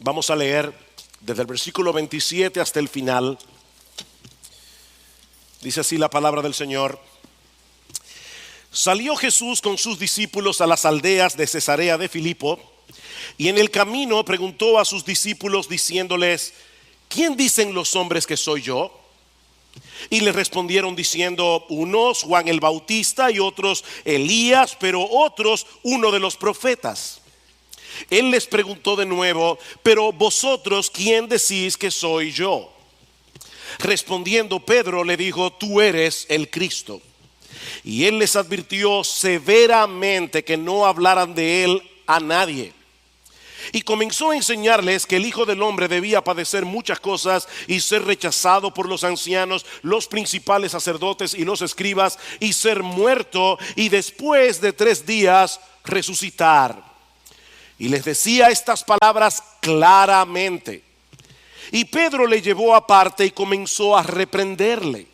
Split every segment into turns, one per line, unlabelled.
Vamos a leer desde el versículo 27 hasta el final. Dice así la palabra del Señor. Salió Jesús con sus discípulos a las aldeas de Cesarea de Filipo, y en el camino preguntó a sus discípulos diciéndoles: ¿quién dicen los hombres que soy yo? Y le respondieron diciendo: unos Juan el Bautista, y otros Elías, pero otros uno de los profetas. Él les preguntó de nuevo: pero vosotros, ¿quién decís que soy yo? Respondiendo Pedro le dijo: tú eres el Cristo. Y él les advirtió severamente que no hablaran de él a nadie. Y comenzó a enseñarles que el Hijo del Hombre debía padecer muchas cosas y ser rechazado por los ancianos, los principales sacerdotes y los escribas, y ser muerto y después de 3 días resucitar. Y les decía estas palabras claramente. Y Pedro le llevó aparte y comenzó a reprenderle.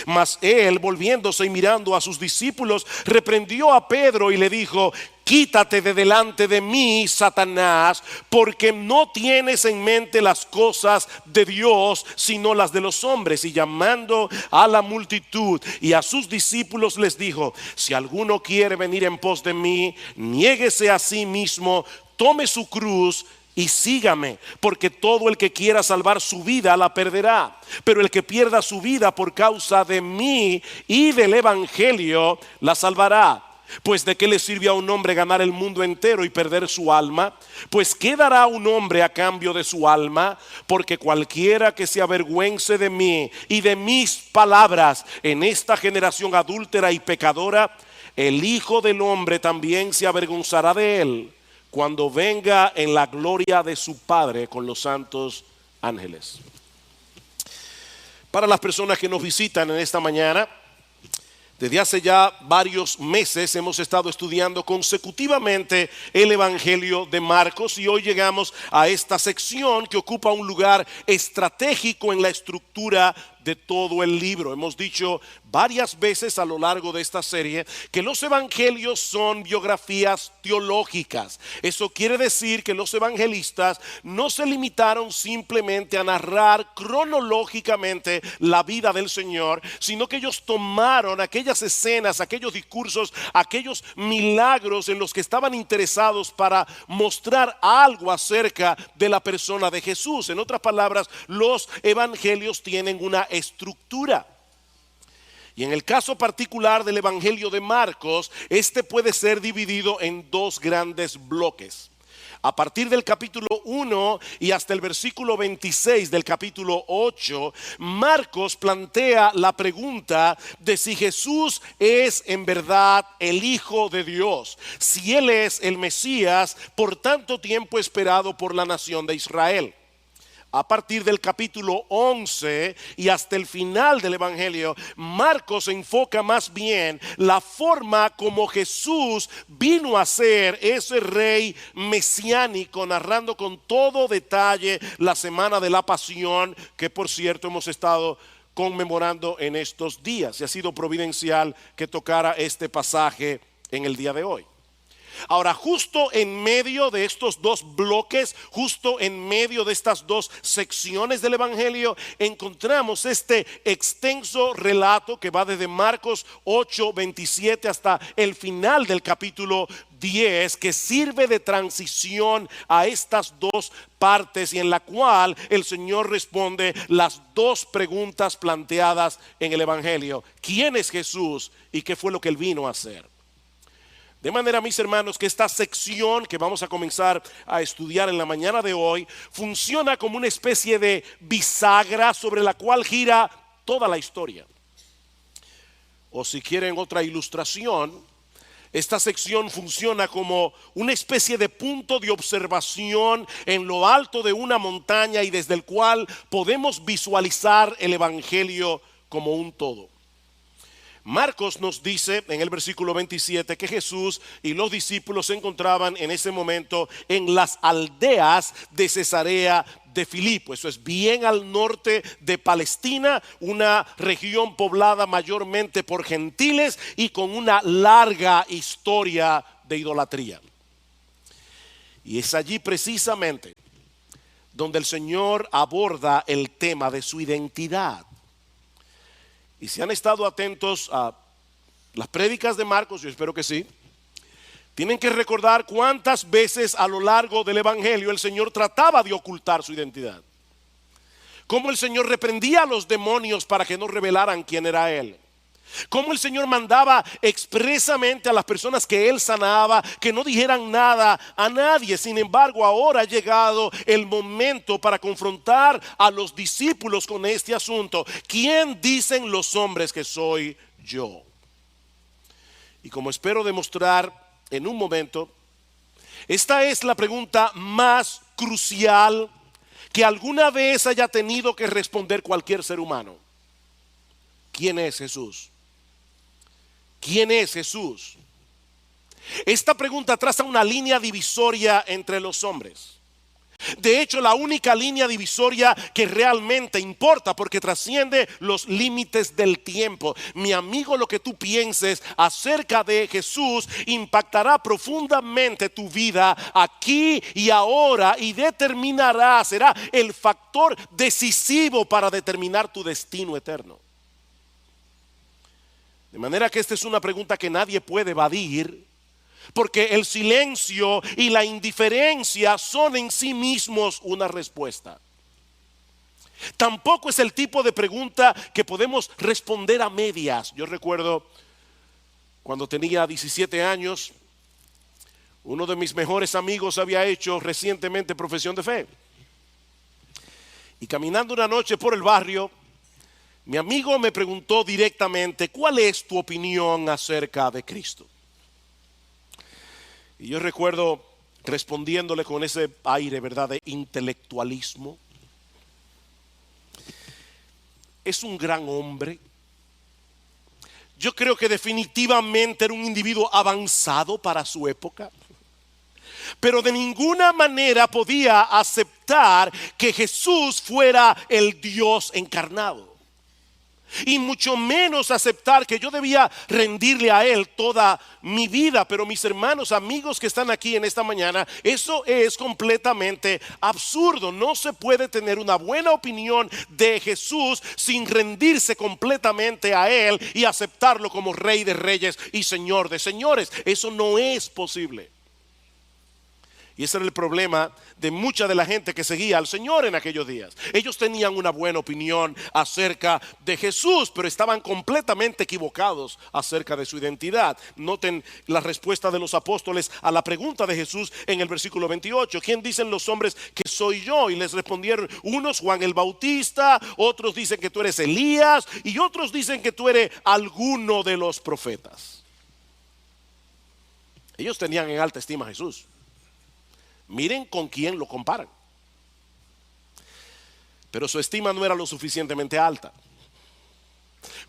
Mas él, volviéndose y mirando a sus discípulos, reprendió a Pedro y le dijo: quítate de delante de mí, Satanás, porque no tienes en mente las cosas de Dios, sino las de los hombres. Y llamando a la multitud y a sus discípulos les dijo: si alguno quiere venir en pos de mí, niéguese a sí mismo, tome su cruz y sígame, porque todo el que quiera salvar su vida la perderá, pero el que pierda su vida por causa de mí y del evangelio la salvará. Pues de qué le sirve a un hombre ganar el mundo entero y perder su alma? Pues ¿qué dará un hombre a cambio de su alma? Porque cualquiera que se avergüence de mí y de mis palabras en esta generación adúltera y pecadora, el Hijo del Hombre también se avergonzará de él cuando venga en la gloria de su Padre con los santos ángeles. Para las personas que nos visitan en esta mañana, desde hace ya varios meses hemos estado estudiando consecutivamente el Evangelio de Marcos, y hoy llegamos a esta sección que ocupa un lugar estratégico en la estructura de todo el libro. Hemos dicho varias veces a lo largo de esta serie que los evangelios son biografías teológicas. Eso quiere decir que los evangelistas no se limitaron simplemente a narrar cronológicamente la vida del Señor, sino que ellos tomaron aquellas escenas, aquellos discursos, aquellos milagros en los que estaban interesados para mostrar algo acerca de la persona de Jesús. En otras palabras, los evangelios tienen una estructura. Y en el caso particular del Evangelio de Marcos, este puede ser dividido en 2 grandes bloques. A partir del capítulo 1 y hasta el versículo 26 del capítulo 8, Marcos plantea la pregunta de si Jesús es en verdad el Hijo de Dios, si Él es el Mesías por tanto tiempo esperado por la nación de Israel. A partir del capítulo 11 y hasta el final del Evangelio, Marcos enfoca más bien la forma como Jesús vino a ser ese rey mesiánico, narrando con todo detalle la semana de la pasión, que por cierto hemos estado conmemorando en estos días, y ha sido providencial que tocara este pasaje en el día de hoy. Ahora, justo en medio de estos 2 bloques, justo en medio de estas 2 secciones del Evangelio, encontramos este extenso relato que va desde Marcos 8:27 hasta el final del capítulo 10, que sirve de transición a estas 2 partes, y en la cual el Señor responde las 2 preguntas planteadas en el Evangelio: ¿quién es Jesús y qué fue lo que Él vino a hacer? De manera, mis hermanos, que esta sección que vamos a comenzar a estudiar en la mañana de hoy funciona como una especie de bisagra sobre la cual gira toda la historia. O si quieren otra ilustración, esta sección funciona como una especie de punto de observación en lo alto de una montaña, y desde el cual podemos visualizar el Evangelio como un todo. Marcos nos dice en el versículo 27 que Jesús y los discípulos se encontraban en ese momento en las aldeas de Cesarea de Filipo. Eso es bien al norte de Palestina, una región poblada mayormente por gentiles y con una larga historia de idolatría. Y es allí precisamente donde el Señor aborda el tema de su identidad. Y si han estado atentos a las prédicas de Marcos, yo espero que sí, tienen que recordar cuántas veces a lo largo del Evangelio el Señor trataba de ocultar su identidad. Cómo el Señor reprendía a los demonios para que no revelaran quién era Él. Cómo el Señor mandaba expresamente a las personas que Él sanaba que no dijeran nada a nadie. Sin embargo, ahora ha llegado el momento para confrontar a los discípulos con este asunto. ¿Quién dicen los hombres que soy yo? Y como espero demostrar en un momento, esta es la pregunta más crucial que alguna vez haya tenido que responder cualquier ser humano. ¿Quién es Jesús? ¿Quién es Jesús? Esta pregunta traza una línea divisoria entre los hombres. De hecho, la única línea divisoria que realmente importa, porque trasciende los límites del tiempo. Mi amigo, lo que tú pienses acerca de Jesús impactará profundamente tu vida aquí y ahora y determinará, será el factor decisivo para determinar tu destino eterno. De manera que esta es una pregunta que nadie puede evadir, porque el silencio y la indiferencia son en sí mismos una respuesta. Tampoco es el tipo de pregunta que podemos responder a medias. Yo recuerdo cuando tenía 17 años, uno de mis mejores amigos había hecho recientemente profesión de fe. Y caminando una noche por el barrio, mi amigo me preguntó directamente: ¿cuál es tu opinión acerca de Cristo? Y yo recuerdo respondiéndole con ese aire, ¿verdad?, de intelectualismo. Es un gran hombre. Yo creo que definitivamente era un individuo avanzado para su época. Pero de ninguna manera podía aceptar que Jesús fuera el Dios encarnado. Y mucho menos aceptar que yo debía rendirle a Él toda mi vida. Pero mis hermanos, amigos que están aquí en esta mañana, eso es completamente absurdo. No se puede tener una buena opinión de Jesús sin rendirse completamente a Él y aceptarlo como Rey de Reyes y Señor de Señores. Eso no es posible. Y ese era el problema de mucha de la gente que seguía al Señor en aquellos días. Ellos tenían una buena opinión acerca de Jesús, pero estaban completamente equivocados acerca de su identidad. Noten la respuesta de los apóstoles a la pregunta de Jesús en el versículo 28. ¿Quién dicen los hombres que soy yo? Y les respondieron unos: Juan el Bautista, otros dicen que tú eres Elías y otros dicen que tú eres alguno de los profetas. Ellos tenían en alta estima a Jesús. Miren con quién lo comparan. Pero su estima no era lo suficientemente alta.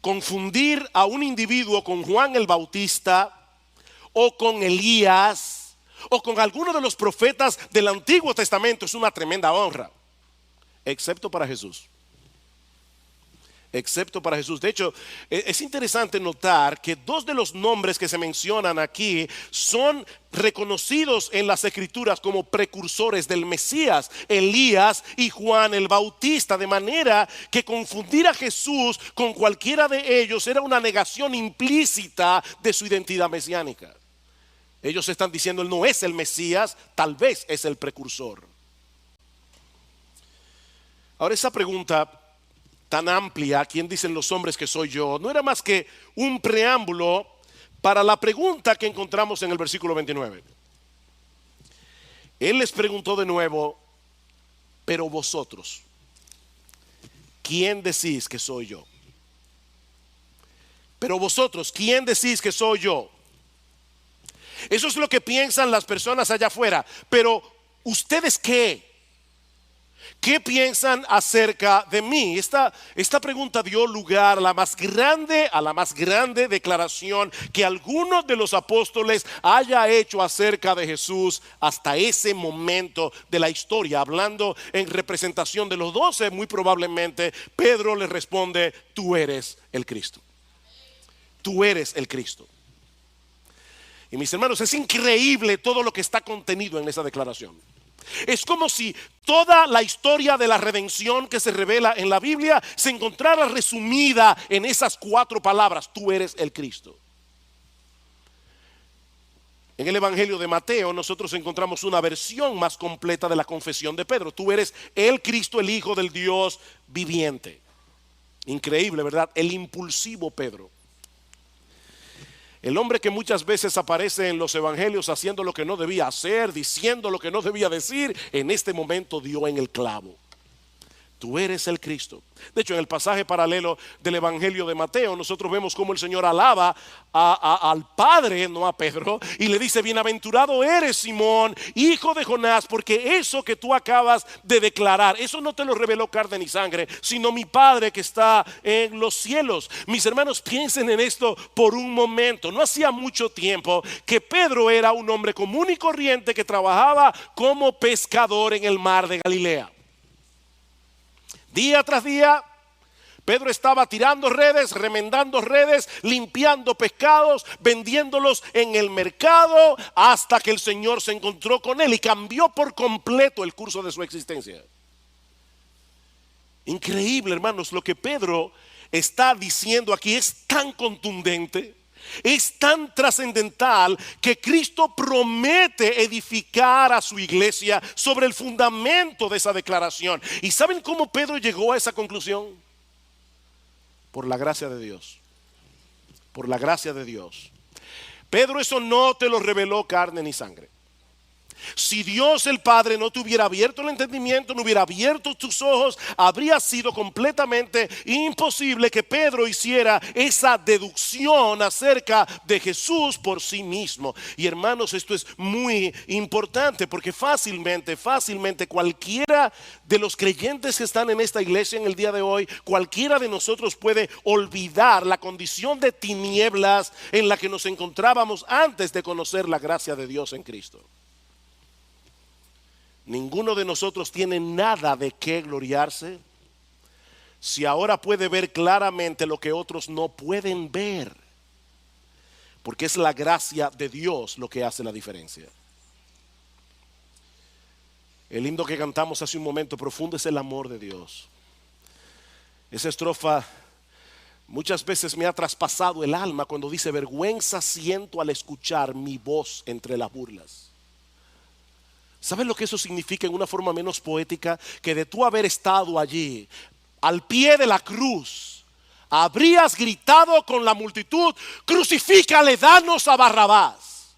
Confundir a un individuo con Juan el Bautista o con Elías o con alguno de los profetas del Antiguo Testamento es una tremenda honra, excepto para Jesús. Excepto para Jesús. De hecho, es interesante notar que dos de los nombres que se mencionan aquí son reconocidos en las Escrituras como precursores del Mesías: Elías y Juan el Bautista. De manera que confundir a Jesús con cualquiera de ellos era una negación implícita de su identidad mesiánica. Ellos están diciendo: él no es el Mesías, tal vez es el precursor. Ahora, esa pregunta tan amplia, ¿quién dicen los hombres que soy yo?, no era más que un preámbulo para la pregunta que encontramos en el versículo 29. Él les preguntó de nuevo: pero vosotros, ¿quién decís que soy yo? Pero vosotros, ¿quién decís que soy yo? Eso es lo que piensan las personas allá afuera. Pero ¿ustedes qué? ¿Qué piensan acerca de mí? Esta pregunta dio lugar a la más grande declaración que alguno de los apóstoles haya hecho acerca de Jesús hasta ese momento de la historia. Hablando en representación de los 12, muy probablemente Pedro le responde: tú eres el Cristo. Tú eres el Cristo. Y mis hermanos, es increíble todo lo que está contenido en esa declaración. Es como si toda la historia de la redención que se revela en la Biblia se encontrara resumida en esas 4 palabras: tú eres el Cristo. En el Evangelio de Mateo nosotros encontramos una versión más completa de la confesión de Pedro: tú eres el Cristo, el Hijo del Dios viviente. Increíble, ¿verdad? El impulsivo Pedro, el hombre que muchas veces aparece en los evangelios haciendo lo que no debía hacer, diciendo lo que no debía decir, en este momento dio en el clavo: tú eres el Cristo. De hecho, en el pasaje paralelo del Evangelio de Mateo, nosotros vemos cómo el Señor alaba al Padre, no a Pedro, y le dice: bienaventurado eres, Simón, hijo de Jonás, porque eso que tú acabas de declarar, eso no te lo reveló carne ni sangre, sino mi Padre que está en los cielos. Mis hermanos, piensen en esto por un momento. No hacía mucho tiempo que Pedro era un hombre común y corriente que trabajaba como pescador en el mar de Galilea. Día tras día, Pedro estaba tirando redes, remendando redes, limpiando pescados, vendiéndolos en el mercado, hasta que el Señor se encontró con él y cambió por completo el curso de su existencia. Increíble, hermanos, lo que Pedro está diciendo aquí es tan contundente, es tan trascendental, que Cristo promete edificar a su iglesia sobre el fundamento de esa declaración. ¿Y saben cómo Pedro llegó a esa conclusión? Por la gracia de Dios. Por la gracia de Dios. Pedro, eso no te lo reveló carne ni sangre. Si Dios el Padre no te hubiera abierto el entendimiento, no hubiera abierto tus ojos, habría sido completamente imposible que Pedro hiciera esa deducción acerca de Jesús por sí mismo. Y hermanos, esto es muy importante, porque fácilmente cualquiera de los creyentes que están en esta iglesia en el día de hoy, cualquiera de nosotros puede olvidar la condición de tinieblas en la que nos encontrábamos antes de conocer la gracia de Dios en Cristo. Ninguno de nosotros tiene nada de qué gloriarse si ahora puede ver claramente lo que otros no pueden ver, porque es la gracia de Dios lo que hace la diferencia. El himno que cantamos hace un momento: profundo es el amor de Dios. Esa estrofa muchas veces me ha traspasado el alma cuando dice: vergüenza siento al escuchar mi voz entre las burlas. ¿Sabes lo que eso significa en una forma menos poética? Que de tú haber estado allí al pie de la cruz, habrías gritado con la multitud: crucifícale, danos a Barrabás.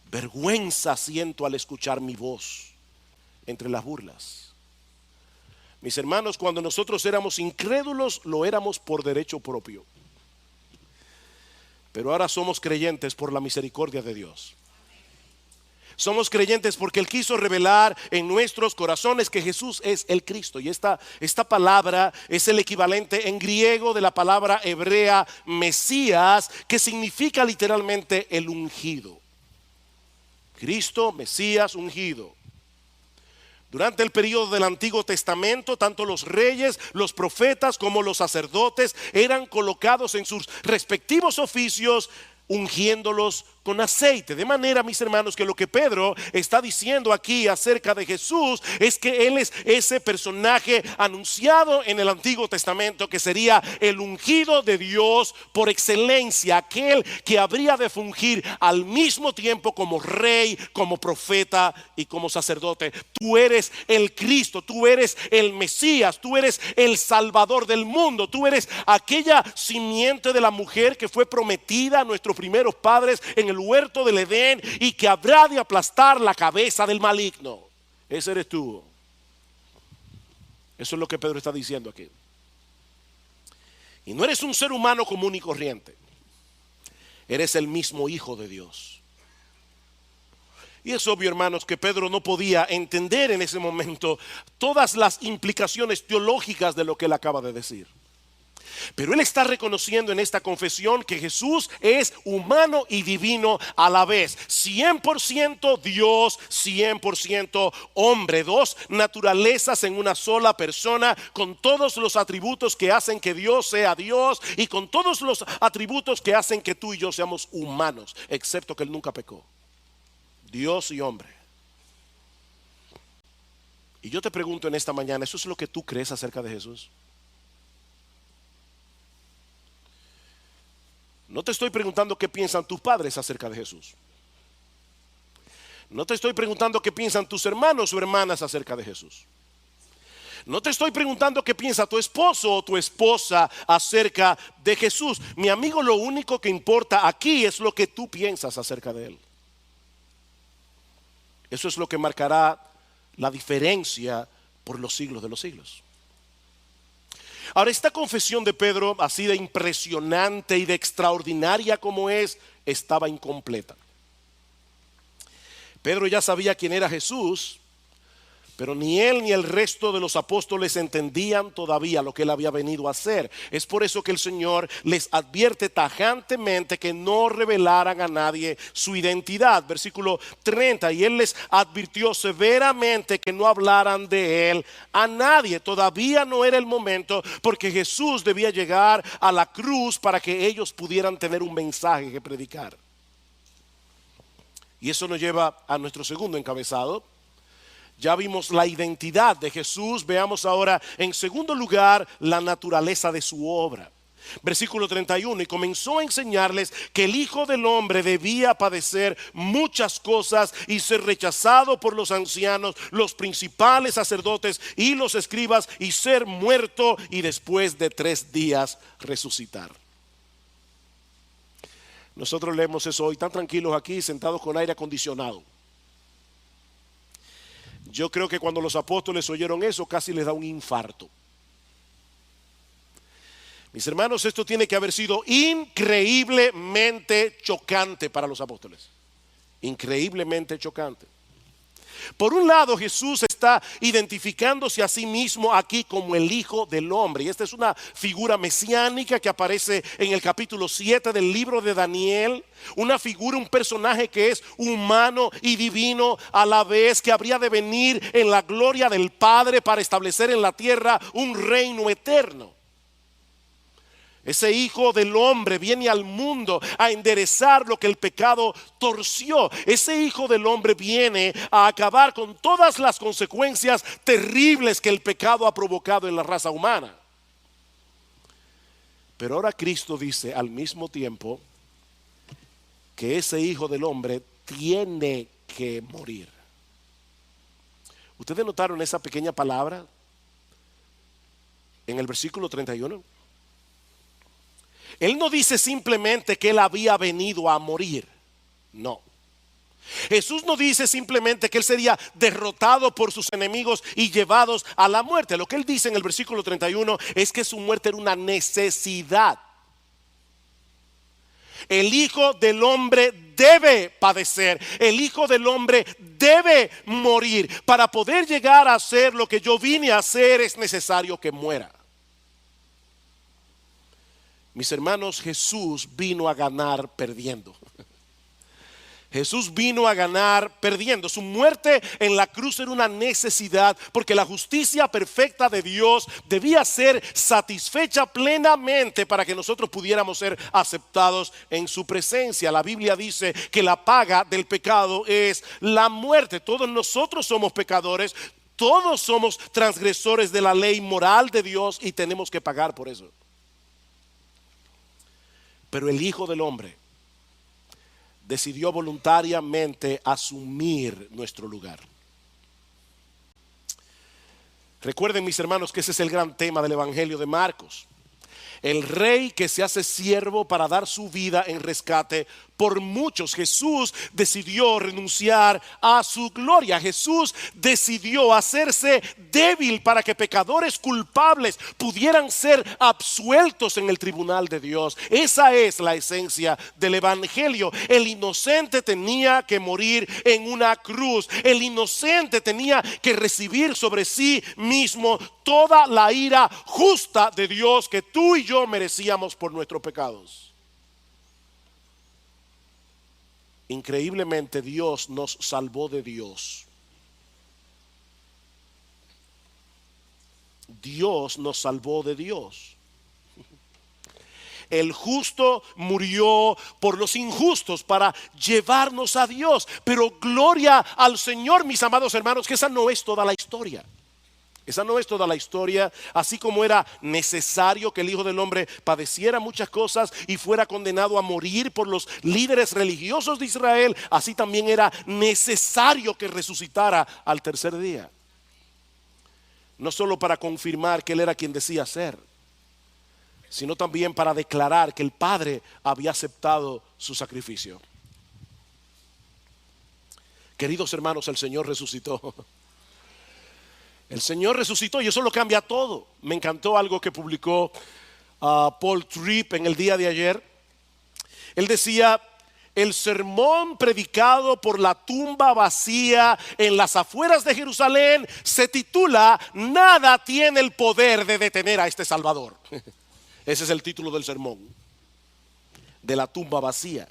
Vergüenza siento al escuchar mi voz entre las burlas. Mis hermanos, cuando nosotros éramos incrédulos, lo éramos por derecho propio, pero ahora somos creyentes por la misericordia de Dios. Somos creyentes porque Él quiso revelar en nuestros corazones que Jesús es el Cristo. Y esta palabra es el equivalente en griego de la palabra hebrea Mesías, que significa literalmente el ungido. Cristo, Mesías, ungido. Durante el periodo del Antiguo Testamento, tanto los reyes, los profetas como los sacerdotes eran colocados en sus respectivos oficios, ungiéndolos con aceite. De manera, mis hermanos, que lo que Pedro está diciendo aquí acerca de Jesús es que Él es ese personaje anunciado en el Antiguo Testamento, que sería el ungido de Dios por excelencia, aquel que habría de fungir al mismo tiempo como rey, como profeta y como sacerdote. Tú eres el Cristo, tú eres el Mesías, tú eres el Salvador del mundo, tú eres aquella simiente de la mujer que fue prometida a nuestros primeros padres en el huerto del Edén y que habrá de aplastar la cabeza del maligno. Ese eres tú. Eso es lo que Pedro está diciendo aquí. Y no eres un ser humano común y corriente, eres el mismo Hijo de Dios. Y es obvio, hermanos, que Pedro no podía entender en ese momento todas las implicaciones teológicas de lo que él acaba de decir. Pero él está reconociendo en esta confesión que Jesús es humano y divino a la vez. 100% Dios, 100% hombre. Dos naturalezas en una sola persona, con todos los atributos que hacen que Dios sea Dios y con todos los atributos que hacen que tú y yo seamos humanos, excepto que él nunca pecó. Dios y hombre. Y yo te pregunto en esta mañana, ¿eso es lo que tú crees acerca de Jesús? No te estoy preguntando qué piensan tus padres acerca de Jesús. No te estoy preguntando qué piensan tus hermanos o hermanas acerca de Jesús. No te estoy preguntando qué piensa tu esposo o tu esposa acerca de Jesús. Mi amigo, lo único que importa aquí es lo que tú piensas acerca de Él. Eso es lo que marcará la diferencia por los siglos de los siglos. Ahora, esta confesión de Pedro, así de impresionante y de extraordinaria como es, estaba incompleta. Pedro ya sabía quién era Jesús, pero ni él ni el resto de los apóstoles entendían todavía lo que él había venido a hacer. Es por eso que el Señor les advierte tajantemente que no revelaran a nadie su identidad. Versículo 30, y él les advirtió severamente que no hablaran de él a nadie. Todavía no era el momento, porque Jesús debía llegar a la cruz para que ellos pudieran tener un mensaje que predicar. Y eso nos lleva a nuestro segundo encabezado. Ya vimos la identidad de Jesús. Veamos ahora en segundo lugar la naturaleza de su obra. Versículo 31, y comenzó a enseñarles que el Hijo del Hombre debía padecer muchas cosas y ser rechazado por los ancianos, los principales sacerdotes y los escribas, y ser muerto y después de 3 días resucitar. Nosotros leemos eso hoy tan tranquilos aquí, sentados con aire acondicionado. Yo creo que cuando los apóstoles oyeron eso, casi les da un infarto. Mis hermanos, esto tiene que haber sido increíblemente chocante para los apóstoles. Increíblemente chocante. Por un lado, Jesús está identificándose a sí mismo aquí como el Hijo del Hombre. Y esta es una figura mesiánica que aparece en el capítulo 7 del libro de Daniel. Una figura, un personaje que es humano y divino a la vez, que habría de venir en la gloria del Padre para establecer en la tierra un reino eterno. Ese Hijo del Hombre viene al mundo a enderezar lo que el pecado torció. Ese Hijo del Hombre viene a acabar con todas las consecuencias terribles que el pecado ha provocado en la raza humana. Pero ahora Cristo dice al mismo tiempo que ese Hijo del Hombre tiene que morir. ¿Ustedes notaron esa pequeña palabra en el versículo 31? Él no dice simplemente que él había venido a morir. No. Jesús no dice simplemente que él sería derrotado por sus enemigos y llevados a la muerte. Lo que él dice en el versículo 31 es que su muerte era una necesidad. El Hijo del Hombre debe padecer. El Hijo del Hombre debe morir. Para poder llegar a hacer lo que yo vine a hacer, es necesario que muera. Mis hermanos, Jesús vino a ganar perdiendo. Jesús vino a ganar perdiendo. Su muerte en la cruz era una necesidad, porque la justicia perfecta de Dios debía ser satisfecha plenamente para que nosotros pudiéramos ser aceptados en su presencia. La Biblia dice que la paga del pecado es la muerte. Todos nosotros somos pecadores, todos somos transgresores de la ley moral de Dios y tenemos que pagar por eso. Pero el Hijo del Hombre decidió voluntariamente asumir nuestro lugar. Recuerden, mis hermanos, que ese es el gran tema del Evangelio de Marcos. El rey que se hace siervo para dar su vida en rescate por muchos. Jesús decidió renunciar a su gloria. Jesús decidió hacerse débil para que pecadores culpables pudieran ser absueltos en el tribunal de Dios. Esa es la esencia del evangelio. El inocente tenía que morir en una cruz. El inocente tenía que recibir sobre sí mismo toda la ira justa de Dios que tú y yo merecíamos por nuestros pecados. Increíblemente, Dios nos salvó de Dios. Dios nos salvó de Dios. El justo murió por los injustos para llevarnos a Dios. Pero gloria al Señor, mis amados hermanos, que esa no es toda la historia. Esa no es toda la historia. Así como era necesario que el Hijo del Hombre padeciera muchas cosas y fuera condenado a morir por los líderes religiosos de Israel, así también era necesario que resucitara al tercer día. No solo para confirmar que Él era quien decía ser, sino también para declarar que el Padre había aceptado su sacrificio. Queridos hermanos, el Señor resucitó. El Señor resucitó y eso lo cambia todo. Me encantó algo que publicó Paul Tripp en el día de ayer. Él decía: el sermón predicado por la tumba vacía en las afueras de Jerusalén se titula "Nada tiene el poder de detener a este Salvador". Ese es el título del sermón, de la tumba vacía.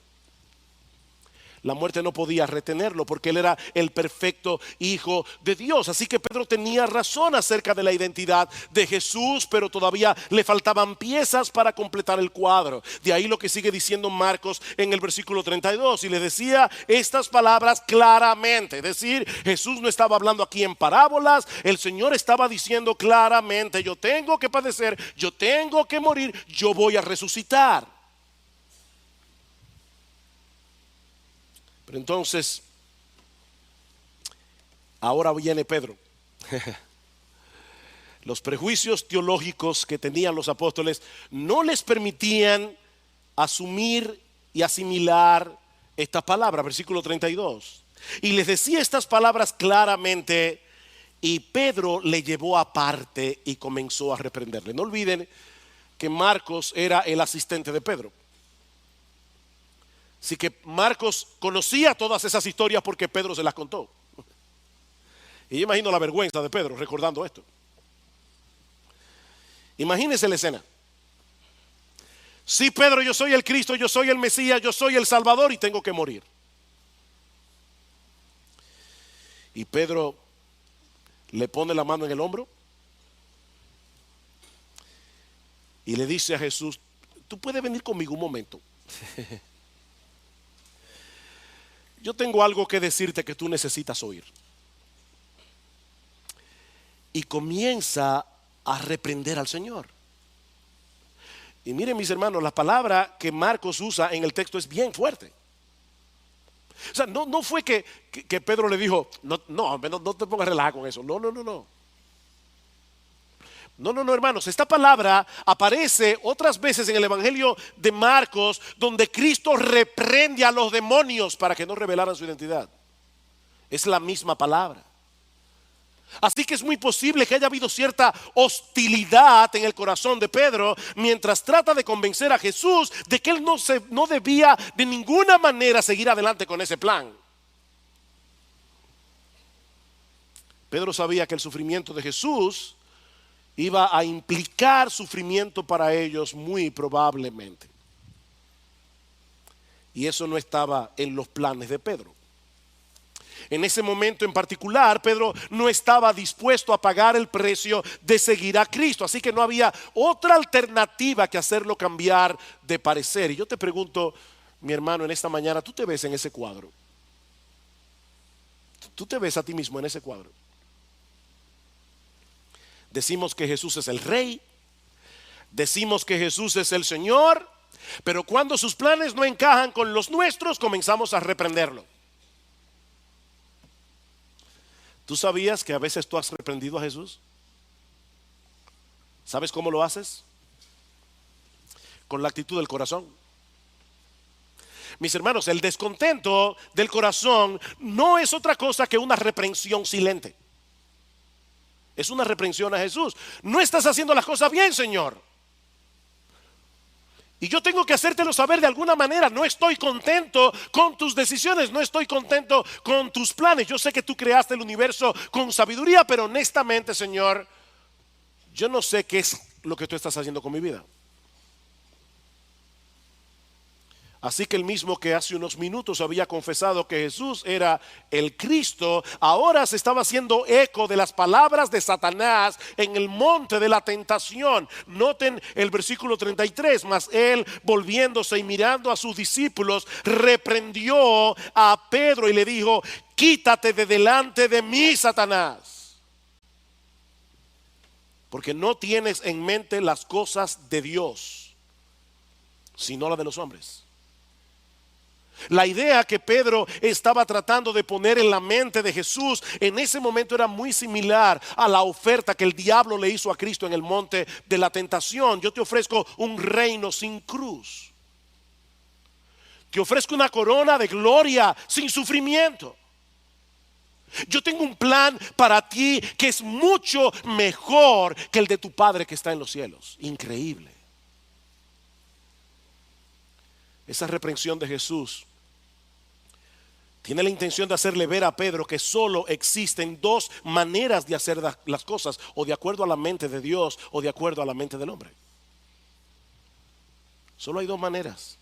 La muerte no podía retenerlo porque Él era el perfecto Hijo de Dios. Así que Pedro tenía razón acerca de la identidad de Jesús, pero todavía le faltaban piezas para completar el cuadro. De ahí lo que sigue diciendo Marcos en el versículo 32. Y le decía estas palabras claramente. Es decir, Jesús no estaba hablando aquí en parábolas. El Señor estaba diciendo claramente: yo tengo que padecer, yo tengo que morir, yo voy a resucitar. Pero entonces, ahora viene Pedro. Los prejuicios teológicos que tenían los apóstoles no les permitían asumir y asimilar estas palabras. Versículo 32. Y les decía estas palabras claramente, y Pedro le llevó aparte y comenzó a reprenderle. No olviden que Marcos era el asistente de Pedro. Así que Marcos conocía todas esas historias porque Pedro se las contó. Y yo imagino la vergüenza de Pedro recordando esto. Imagínense la escena. Sí, Pedro, yo soy el Cristo, yo soy el Mesías, yo soy el Salvador y tengo que morir. Y Pedro le pone la mano en el hombro y le dice a Jesús: tú puedes venir conmigo un momento. Yo tengo algo que decirte que tú necesitas oír. Y comienza a reprender al Señor. Y miren, mis hermanos, la palabra que Marcos usa en el texto es bien fuerte. O sea, no fue que Pedro le dijo: no te pongas relajar con eso. No, hermanos, esta palabra aparece otras veces en el Evangelio de Marcos, donde Cristo reprende a los demonios para que no revelaran su identidad. Es la misma palabra. Así que es muy posible que haya habido cierta hostilidad en el corazón de Pedro mientras trata de convencer a Jesús de que él no debía de ninguna manera seguir adelante con ese plan. Pedro sabía que el sufrimiento de Jesús iba a implicar sufrimiento para ellos muy probablemente. Y eso no estaba en los planes de Pedro. En ese momento en particular, Pedro no estaba dispuesto a pagar el precio de seguir a Cristo. Así que no había otra alternativa que hacerlo cambiar de parecer. Y yo te pregunto, mi hermano, en esta mañana, ¿tú te ves en ese cuadro? ¿Tú te ves a ti mismo en ese cuadro? Decimos que Jesús es el Rey, decimos que Jesús es el Señor, pero cuando sus planes no encajan con los nuestros, comenzamos a reprenderlo. ¿Tú sabías que a veces tú has reprendido a Jesús? ¿Sabes cómo lo haces? Con la actitud del corazón. Mis hermanos, el descontento del corazón no es otra cosa que una reprensión silente. Es una reprensión a Jesús. No estás haciendo las cosas bien, Señor. Y yo tengo que hacértelo saber de alguna manera. No estoy contento con tus decisiones, no estoy contento con tus planes. Yo sé que tú creaste el universo con sabiduría, pero honestamente, Señor, yo no sé qué es lo que tú estás haciendo con mi vida. Así que el mismo que hace unos minutos había confesado que Jesús era el Cristo, ahora se estaba haciendo eco de las palabras de Satanás en el monte de la tentación. Noten el versículo 33, mas él, volviéndose y mirando a sus discípulos, reprendió a Pedro y le dijo: quítate de delante de mí, Satanás, porque no tienes en mente las cosas de Dios, sino las de los hombres. La idea que Pedro estaba tratando de poner en la mente de Jesús en ese momento era muy similar a la oferta que el diablo le hizo a Cristo en el monte de la tentación. Yo te ofrezco un reino sin cruz. Te ofrezco una corona de gloria sin sufrimiento. Yo tengo un plan para ti que es mucho mejor que el de tu Padre que está en los cielos. Increíble. Esa reprensión de Jesús tiene la intención de hacerle ver a Pedro que solo existen dos maneras de hacer las cosas: o de acuerdo a la mente de Dios o de acuerdo a la mente del hombre. Solo hay dos maneras.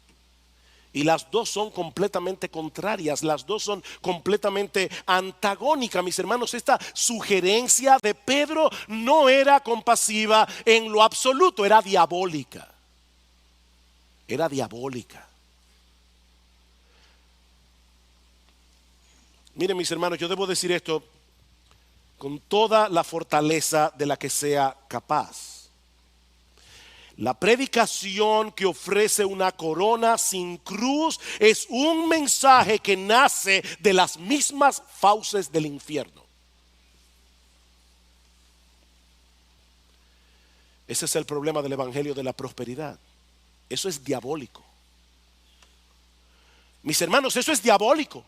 Y las dos son completamente contrarias, las dos son completamente antagónicas, mis hermanos. Esta sugerencia de Pedro no era compasiva en lo absoluto, era diabólica. Era diabólica. Miren, mis hermanos, yo debo decir esto con toda la fortaleza de la que sea capaz. La predicación que ofrece una corona sin cruz es un mensaje que nace de las mismas fauces del infierno. Ese es el problema del evangelio de la prosperidad. Eso es diabólico. Mis hermanos, eso es diabólico.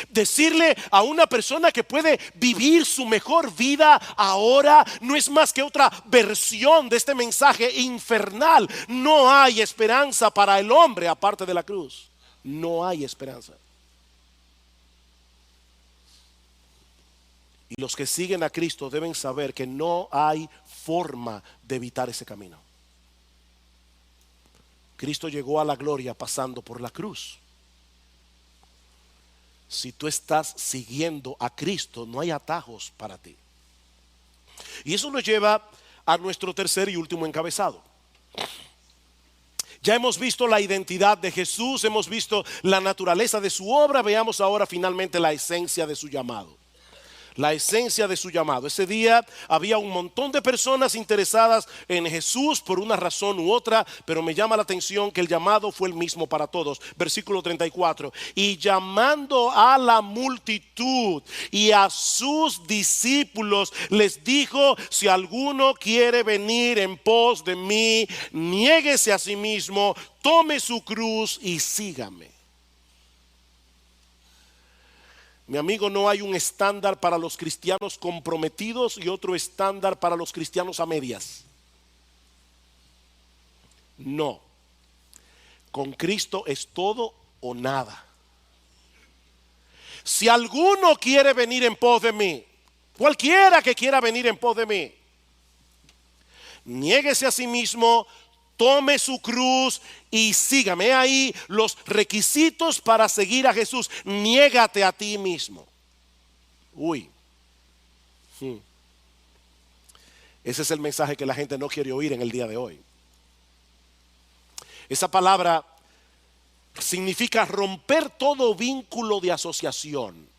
Decirle a una persona que puede vivir su mejor vida ahora no es más que otra versión de este mensaje infernal. No hay esperanza para el hombre aparte de la cruz. No hay esperanza. Y los que siguen a Cristo deben saber que no hay forma de evitar ese camino. Cristo llegó a la gloria pasando por la cruz. Si tú estás siguiendo a Cristo, no hay atajos para ti. Y eso nos lleva a nuestro tercer y último encabezado. Ya hemos visto la identidad de Jesús, hemos visto la naturaleza de su obra. Veamos ahora finalmente la esencia de su llamado. La esencia de su llamado. Ese día había un montón de personas interesadas en Jesús por una razón u otra, pero me llama la atención que el llamado fue el mismo para todos. Versículo 34. Y llamando a la multitud y a sus discípulos, les dijo: si alguno quiere venir en pos de mí, niéguese a sí mismo, tome su cruz y sígame. Mi amigo, no hay un estándar para los cristianos comprometidos y otro estándar para los cristianos a medias. No. Con Cristo es todo o nada. Si alguno quiere venir en pos de mí, cualquiera que quiera venir en pos de mí, niéguese a sí mismo, tome su cruz y sígame. Ahí los requisitos para seguir a Jesús. Niégate a ti mismo. Ese es el mensaje que la gente no quiere oír en el día de hoy. Esa palabra significa romper todo vínculo de asociación.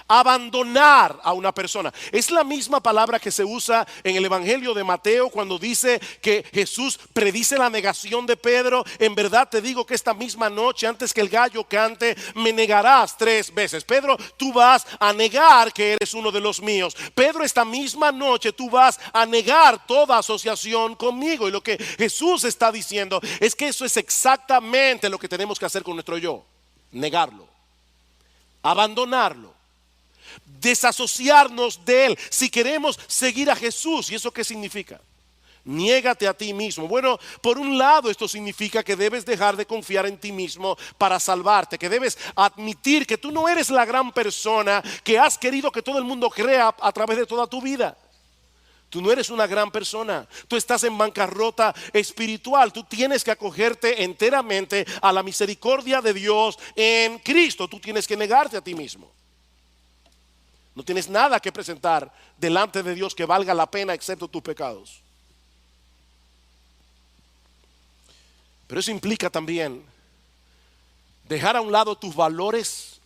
Abandonar a una persona. Es la misma palabra que se usa en el Evangelio de Mateo cuando dice que Jesús predice la negación de Pedro. En verdad te digo que esta misma noche, antes que el gallo cante, me negarás 3 veces. Pedro, tú vas a negar que eres uno de los míos. Pedro, esta misma noche tú vas a negar toda asociación conmigo. Y lo que Jesús está diciendo es que eso es exactamente lo que tenemos que hacer con nuestro yo. Negarlo, abandonarlo, desasociarnos de él si queremos seguir a Jesús. ¿Y eso qué significa? Niégate a ti mismo. Bueno, por un lado esto significa que debes dejar de confiar en ti mismo para salvarte, que debes admitir que tú no eres la gran persona que has querido que todo el mundo crea a través de toda tu vida. Tú no eres una gran persona. Tú estás en bancarrota espiritual. Tú tienes que acogerte enteramente a la misericordia de Dios en Cristo. Tú tienes que negarte a ti mismo. No tienes nada que presentar delante de Dios que valga la pena excepto tus pecados. Pero eso implica también dejar a un lado tus valores,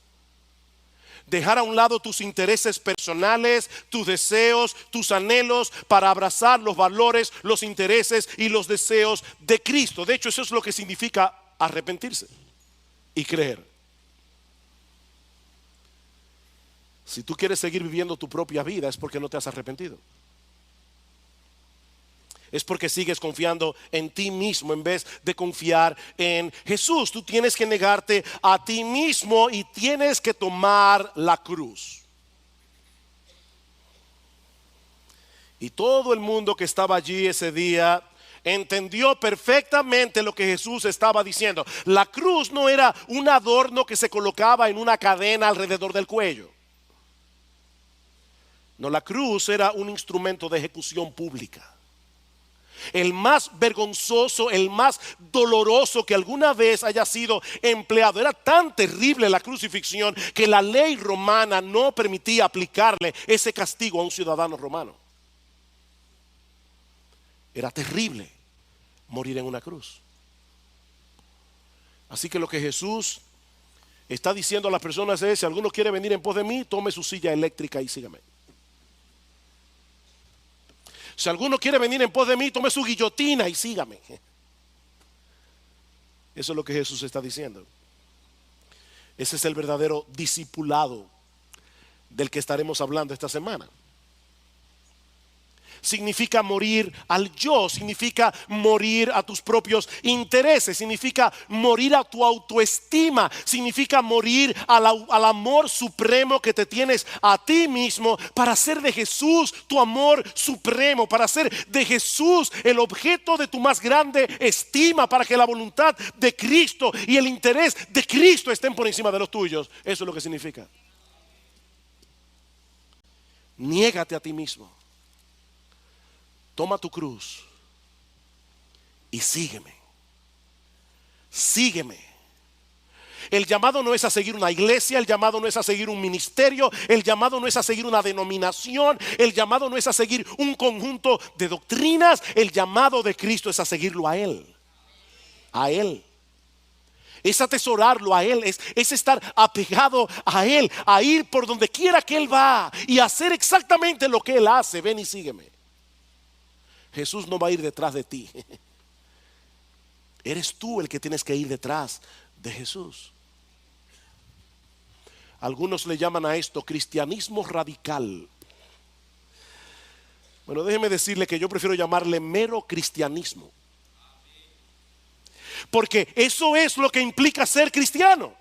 dejar a un lado tus intereses personales, tus deseos, tus anhelos, para abrazar los valores, los intereses y los deseos de Cristo. De hecho, eso es lo que significa arrepentirse y creer. Si tú quieres seguir viviendo tu propia vida, es porque no te has arrepentido. Es porque sigues confiando en ti mismo en vez de confiar en Jesús. Tú tienes que negarte a ti mismo y tienes que tomar la cruz. Y todo el mundo que estaba allí ese día entendió perfectamente lo que Jesús estaba diciendo. La cruz no era un adorno que se colocaba en una cadena alrededor del cuello. No, la cruz era un instrumento de ejecución pública. El más vergonzoso, el más doloroso que alguna vez haya sido empleado. Era tan terrible la crucifixión que la ley romana no permitía aplicarle ese castigo a un ciudadano romano. Era terrible morir en una cruz. Así que lo que Jesús está diciendo a las personas es: si alguno quiere venir en pos de mí, tome su silla eléctrica y sígame. Si alguno quiere venir en pos de mí, tome su guillotina y sígame. Eso es lo que Jesús está diciendo. Ese es el verdadero discipulado del que estaremos hablando esta semana. Significa morir al yo, significa morir a tus propios intereses, significa morir a tu autoestima, significa morir al amor supremo que te tienes a ti mismo, para hacer de Jesús tu amor supremo, para hacer de Jesús el objeto de tu más grande estima, para que la voluntad de Cristo y el interés de Cristo estén por encima de los tuyos. Eso es lo que significa. Niégate a ti mismo. Toma tu cruz y sígueme. Sígueme. El llamado no es a seguir una iglesia, el llamado no es a seguir un ministerio, el llamado no es a seguir una denominación, el llamado no es a seguir un conjunto de doctrinas. El llamado de Cristo es a seguirlo a Él. A Él. Es atesorarlo a Él, es estar apegado a Él, a ir por donde quiera que Él va y hacer exactamente lo que Él hace. Ven y sígueme. Jesús no va a ir detrás de ti. Eres tú el que tienes que ir detrás de Jesús. Algunos le llaman a esto cristianismo radical. Bueno, déjeme decirle que yo prefiero llamarle mero cristianismo. Porque eso es lo que implica ser cristiano.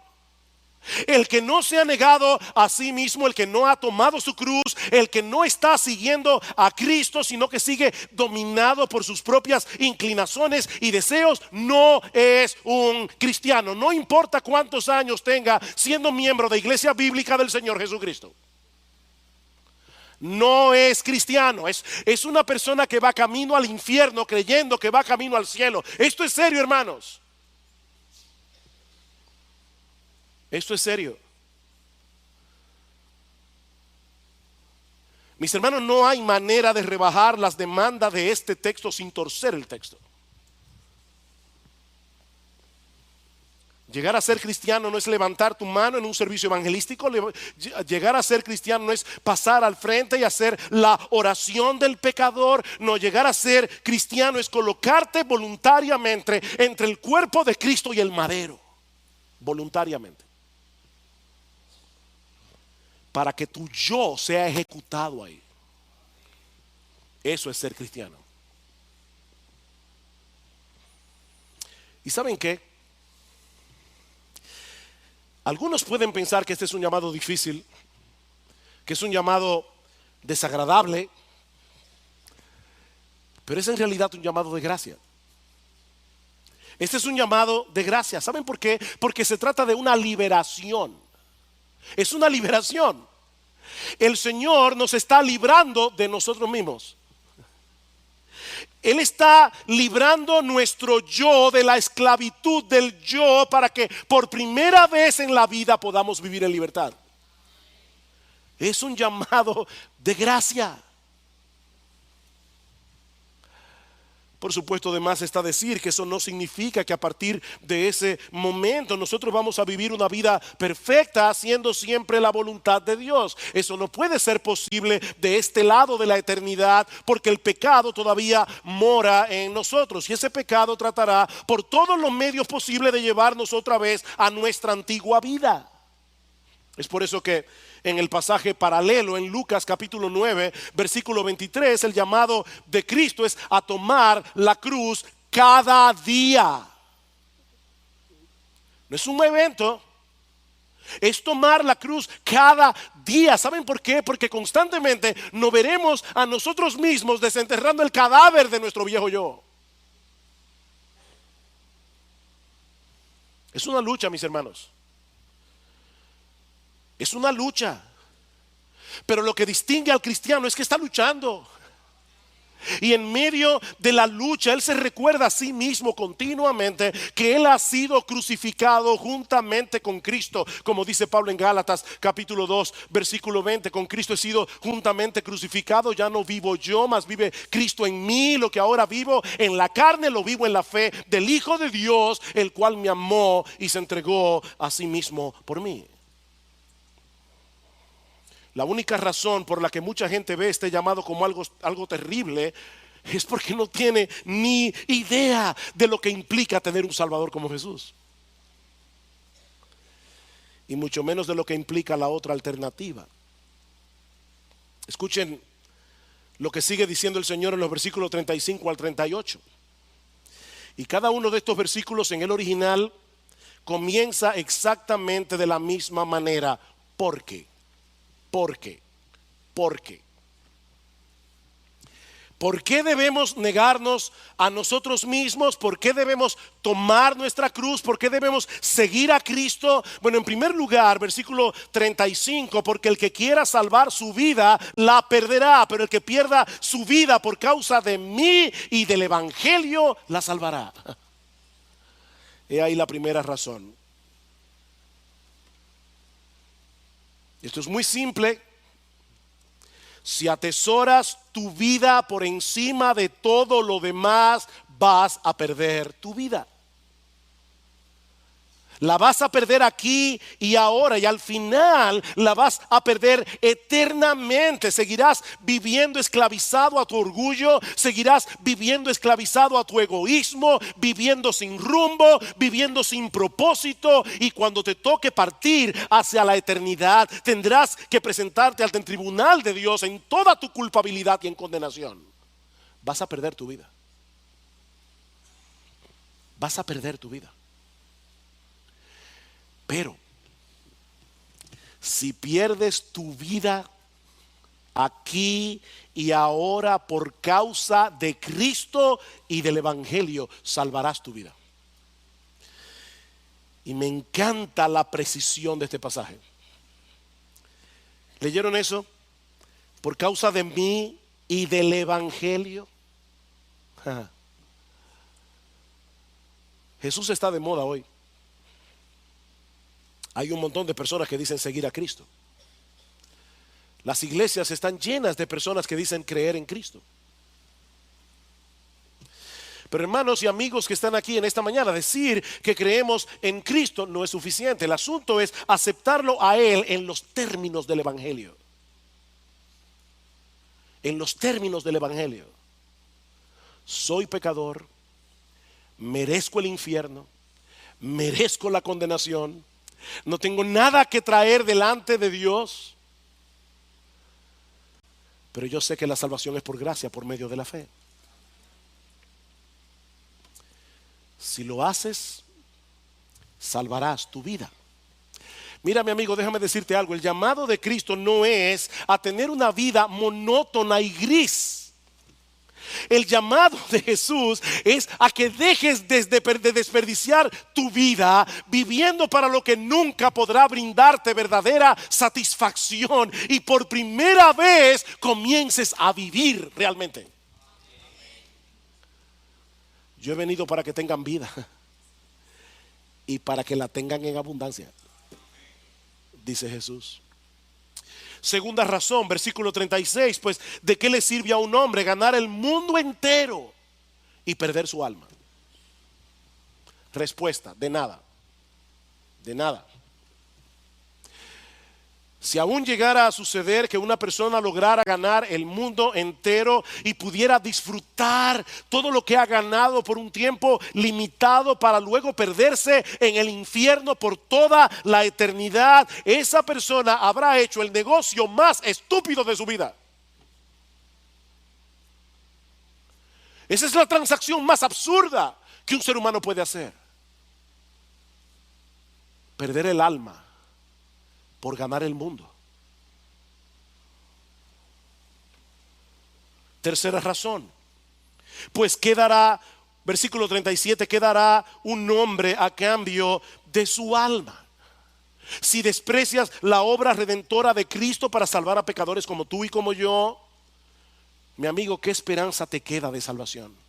El que no se ha negado a sí mismo, el que no ha tomado su cruz, el que no está siguiendo a Cristo, sino que sigue dominado por sus propias inclinaciones y deseos, no es un cristiano. No importa cuántos años tenga siendo miembro de Iglesia Bíblica del Señor Jesucristo. No es cristiano, es una persona que va camino al infierno creyendo que va camino al cielo. Esto es serio, hermanos. Esto es serio. Mis hermanos, no hay manera de rebajar las demandas de este texto sin torcer el texto. Llegar a ser cristiano no es levantar tu mano en un servicio evangelístico. Llegar a ser cristiano no es pasar al frente y hacer la oración del pecador. No, llegar a ser cristiano es colocarte voluntariamente entre el cuerpo de Cristo y el madero. Voluntariamente. Para que tu yo sea ejecutado ahí. Eso es ser cristiano. ¿Y saben qué? Algunos pueden pensar que este es un llamado difícil, que es un llamado desagradable, pero es en realidad un llamado de gracia. Este es un llamado de gracia. ¿Saben por qué? Porque se trata de una liberación. Es una liberación. El Señor nos está librando de nosotros mismos. Él está librando nuestro yo de la esclavitud del yo para que por primera vez en la vida podamos vivir en libertad. Es un llamado de gracia. Por supuesto, además está decir que eso no significa que a partir de ese momento nosotros vamos a vivir una vida perfecta haciendo siempre la voluntad de Dios. Eso no puede ser posible de este lado de la eternidad, porque el pecado todavía mora en nosotros y ese pecado tratará por todos los medios posibles de llevarnos otra vez a nuestra antigua vida. Es por eso que en el pasaje paralelo en Lucas capítulo 9 versículo 23, el llamado de Cristo es a tomar la cruz cada día. No es un evento, es tomar la cruz cada día. ¿Saben por qué? Porque constantemente nos veremos a nosotros mismos desenterrando el cadáver de nuestro viejo yo. Es una lucha, mis hermanos. Es una lucha. Pero lo que distingue al cristiano es que está luchando. Y en medio de la lucha él se recuerda a sí mismo continuamente que él ha sido crucificado juntamente con Cristo, como dice Pablo en Gálatas capítulo 2 versículo 20. Con Cristo he sido juntamente crucificado, ya no vivo yo, mas vive Cristo en mí. Lo que ahora vivo en la carne lo vivo en la fe del Hijo de Dios, el cual me amó y se entregó a sí mismo por mí. La única razón por la que mucha gente ve este llamado como algo terrible es porque no tiene ni idea de lo que implica tener un Salvador como Jesús. Y mucho menos de lo que implica la otra alternativa. Escuchen lo que sigue diciendo el Señor en los versículos 35 al 38. Y cada uno de estos versículos en el original comienza exactamente de la misma manera. ¿Por qué? ¿Por qué? ¿Por qué? ¿Por qué debemos negarnos a nosotros mismos? ¿Por qué debemos tomar nuestra cruz? ¿Por qué debemos seguir a Cristo? Bueno, en primer lugar, versículo 35, porque el que quiera salvar su vida la perderá, pero el que pierda su vida por causa de mí y del evangelio la salvará. He ahí la primera razón. Esto es muy simple. Si atesoras tu vida por encima de todo lo demás, vas a perder tu vida. La vas a perder aquí y ahora, y al final la vas a perder eternamente. Seguirás viviendo esclavizado a tu orgullo, seguirás viviendo esclavizado a tu egoísmo, viviendo sin rumbo, viviendo sin propósito, y cuando te toque partir hacia la eternidad tendrás que presentarte ante el tribunal de Dios en toda tu culpabilidad y en condenación. Vas a perder tu vida. Vas a perder tu vida. Pero si pierdes tu vida aquí y ahora por causa de Cristo y del evangelio, salvarás tu vida. Y me encanta la precisión de este pasaje. ¿Leyeron eso? Por causa de mí y del evangelio. Jesús está de moda hoy. Hay un montón de personas que dicen seguir a Cristo. Las iglesias están llenas de personas que dicen creer en Cristo. Pero hermanos y amigos que están aquí en esta mañana, decir que creemos en Cristo no es suficiente. El asunto es aceptarlo a Él en los términos del evangelio. En los términos del evangelio. Soy pecador, merezco el infierno, merezco la condenación. No tengo nada que traer delante de Dios, pero yo sé que la salvación es por gracia, por medio de la fe. Si lo haces, salvarás tu vida. Mira, mi amigo, déjame decirte algo. El llamado de Cristo no es a tener una vida monótona y gris. El llamado de Jesús es a que dejes de desperdiciar tu vida viviendo para lo que nunca podrá brindarte verdadera satisfacción, y por primera vez comiences a vivir realmente. Yo he venido para que tengan vida y para que la tengan en abundancia, dice Jesús. Segunda razón, versículo 36, pues ¿de qué le sirve a un hombre ganar el mundo entero y perder su alma? Respuesta, de nada, de nada. Si aún llegara a suceder que una persona lograra ganar el mundo entero y pudiera disfrutar todo lo que ha ganado por un tiempo limitado para luego perderse en el infierno por toda la eternidad, esa persona habrá hecho el negocio más estúpido de su vida. Esa es la transacción más absurda que un ser humano puede hacer. Perder el alma por ganar el mundo. Tercera razón, pues quedará, versículo 37, quedará un hombre a cambio de su alma. Si desprecias la obra redentora de Cristo para salvar a pecadores como tú y como yo, mi amigo, ¿qué esperanza te queda de salvación?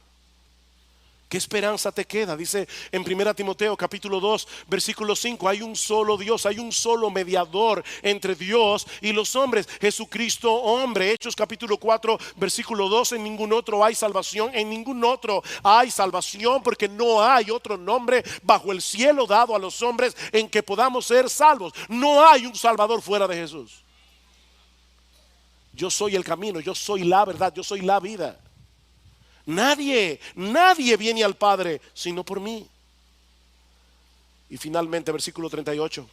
¿Qué esperanza te queda? Dice en 1 Timoteo capítulo 2 versículo 5, hay un solo Dios, hay un solo mediador entre Dios y los hombres, Jesucristo hombre. Hechos capítulo 4 versículo 2, en ningún otro hay salvación, en ningún otro hay salvación, porque no hay otro nombre bajo el cielo dado a los hombres en que podamos ser salvos. No hay un salvador fuera de Jesús. Yo soy el camino, yo soy la verdad, yo soy la vida. Nadie viene al Padre sino por mí. Y finalmente versículo 38,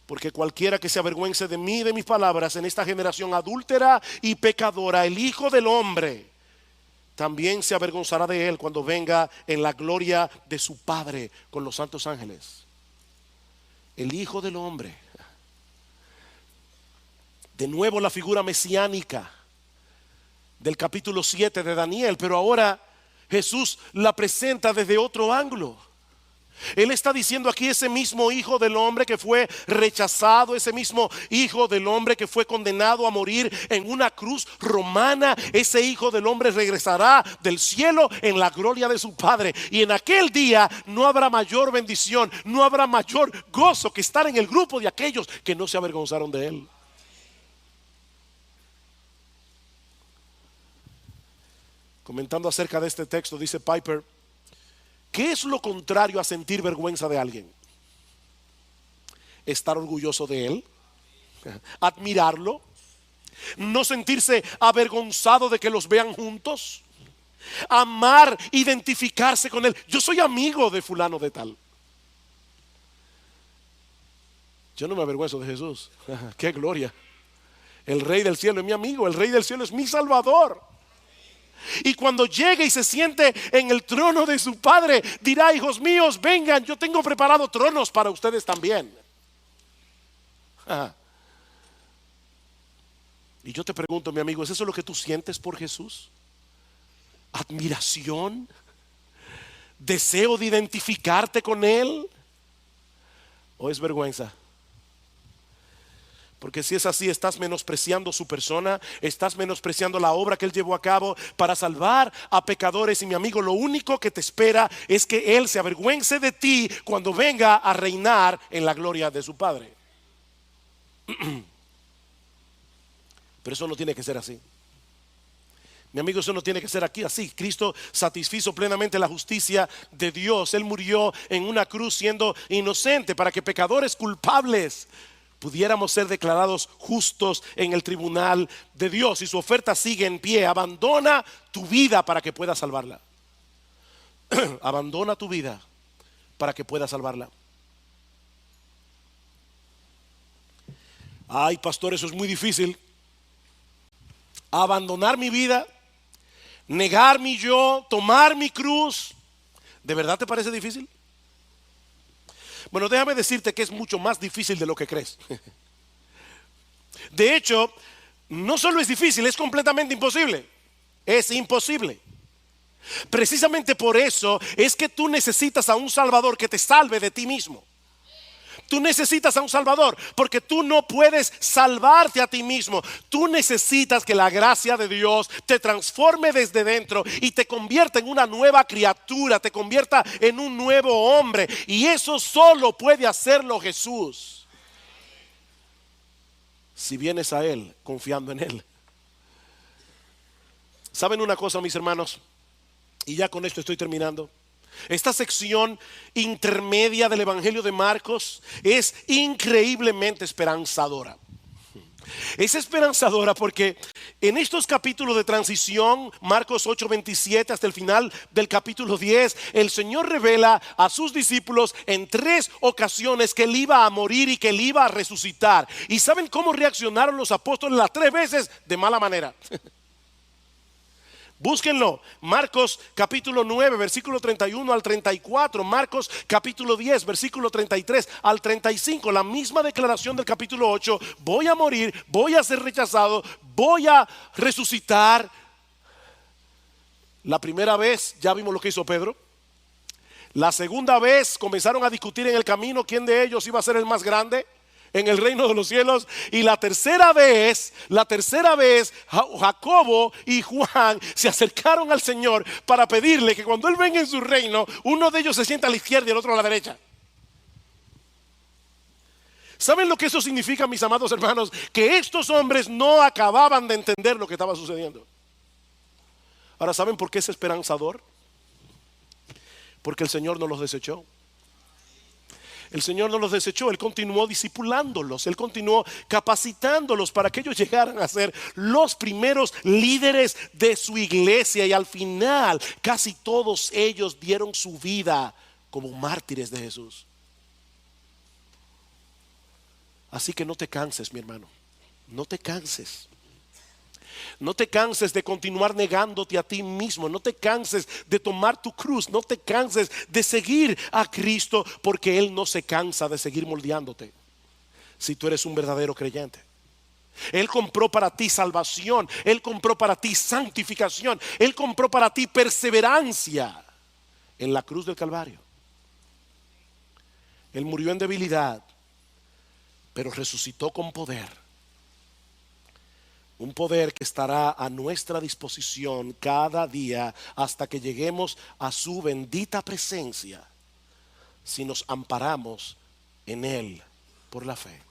porque cualquiera que se avergüence de mí y de mis palabras en esta generación adúltera y pecadora, el Hijo del Hombre también se avergonzará de él cuando venga en la gloria de su Padre con los santos ángeles. El Hijo del Hombre, de nuevo la figura mesiánica del capítulo 7 de Daniel, pero ahora Jesús la presenta desde otro ángulo. Él está diciendo aquí, ese mismo Hijo del Hombre que fue rechazado, ese mismo Hijo del Hombre que fue condenado a morir en una cruz romana, ese Hijo del Hombre regresará del cielo en la gloria de su Padre. Y en aquel día no habrá mayor bendición, no habrá mayor gozo que estar en el grupo de aquellos que no se avergonzaron de Él. Comentando acerca de este texto, dice Piper, ¿qué es lo contrario a sentir vergüenza de alguien? Estar orgulloso de él, admirarlo, no sentirse avergonzado de que los vean juntos, amar, identificarse con él. Yo soy amigo de fulano de tal. Yo no me avergüenzo de Jesús. ¡Qué gloria! El Rey del cielo es mi amigo, el Rey del cielo es mi Salvador. Y cuando llegue y se siente en el trono de su Padre, dirá: hijos míos, vengan, yo tengo preparado tronos para ustedes también. Y yo te pregunto, mi amigo, ¿es eso lo que tú sientes por Jesús? ¿Admiración? ¿Deseo de identificarte con Él? ¿O es vergüenza? Porque si es así, estás menospreciando su persona, estás menospreciando la obra que Él llevó a cabo para salvar a pecadores. Y mi amigo, lo único que te espera es que Él se avergüence de ti cuando venga a reinar en la gloria de su Padre. Pero eso no tiene que ser así. Mi amigo, eso no tiene que ser aquí así. Cristo satisfizo plenamente la justicia de Dios. Él murió en una cruz siendo inocente para que pecadores culpables pudiéramos ser declarados justos en el tribunal de Dios. Y su oferta sigue en pie: abandona tu vida para que puedas salvarla. Abandona tu vida para que puedas salvarla. Ay, pastor, eso es muy difícil. Abandonar mi vida, negar mi yo, tomar mi cruz, ¿de verdad te parece difícil? Bueno, déjame decirte que es mucho más difícil de lo que crees. De hecho, no solo es difícil, es completamente imposible. Es imposible. Precisamente por eso es que tú necesitas a un Salvador que te salve de ti mismo. Tú necesitas a un Salvador, porque tú no puedes salvarte a ti mismo. Tú necesitas que la gracia de Dios te transforme desde dentro y te convierta en una nueva criatura, te convierta en un nuevo hombre. Y eso solo puede hacerlo Jesús, si vienes a Él confiando en Él. ¿Saben una cosa, mis hermanos? Y ya con esto estoy terminando. Esta sección intermedia del Evangelio de Marcos es increíblemente esperanzadora. Es esperanzadora porque en estos capítulos de transición, Marcos 8:27 hasta el final del capítulo 10, el Señor revela a sus discípulos en 3 ocasiones que Él iba a morir y que Él iba a resucitar. ¿Y saben cómo reaccionaron los apóstoles las 3 veces? De mala manera. Búsquenlo, Marcos capítulo 9, versículo 31 al 34, Marcos capítulo 10, versículo 33 al 35, la misma declaración del capítulo 8, voy a morir, voy a ser rechazado, voy a resucitar. La primera vez ya vimos lo que hizo Pedro. La segunda vez comenzaron a discutir en el camino quién de ellos iba a ser el más grande en el reino de los cielos. Y la tercera vez Jacobo y Juan se acercaron al Señor para pedirle que cuando Él venga en su reino, uno de ellos se sienta a la izquierda y el otro a la derecha. ¿Saben lo que eso significa, mis amados hermanos? Que estos hombres no acababan de entender lo que estaba sucediendo. Ahora, ¿saben por qué es esperanzador? Porque el Señor no los desechó. El Señor no los desechó, Él continuó discipulándolos, Él continuó capacitándolos para que ellos llegaran a ser los primeros líderes de su iglesia. Y al final casi todos ellos dieron su vida como mártires de Jesús. Así que no te canses, mi hermano, no te canses. No te canses de continuar negándote a ti mismo. No te canses de tomar tu cruz. No te canses de seguir a Cristo, porque Él no se cansa de seguir moldeándote. Si tú eres un verdadero creyente, Él compró para ti salvación. Él compró para ti santificación. Él compró para ti perseverancia en la cruz del Calvario. Él murió en debilidad, pero resucitó con poder. Un poder que estará a nuestra disposición cada día hasta que lleguemos a su bendita presencia, si nos amparamos en Él por la fe.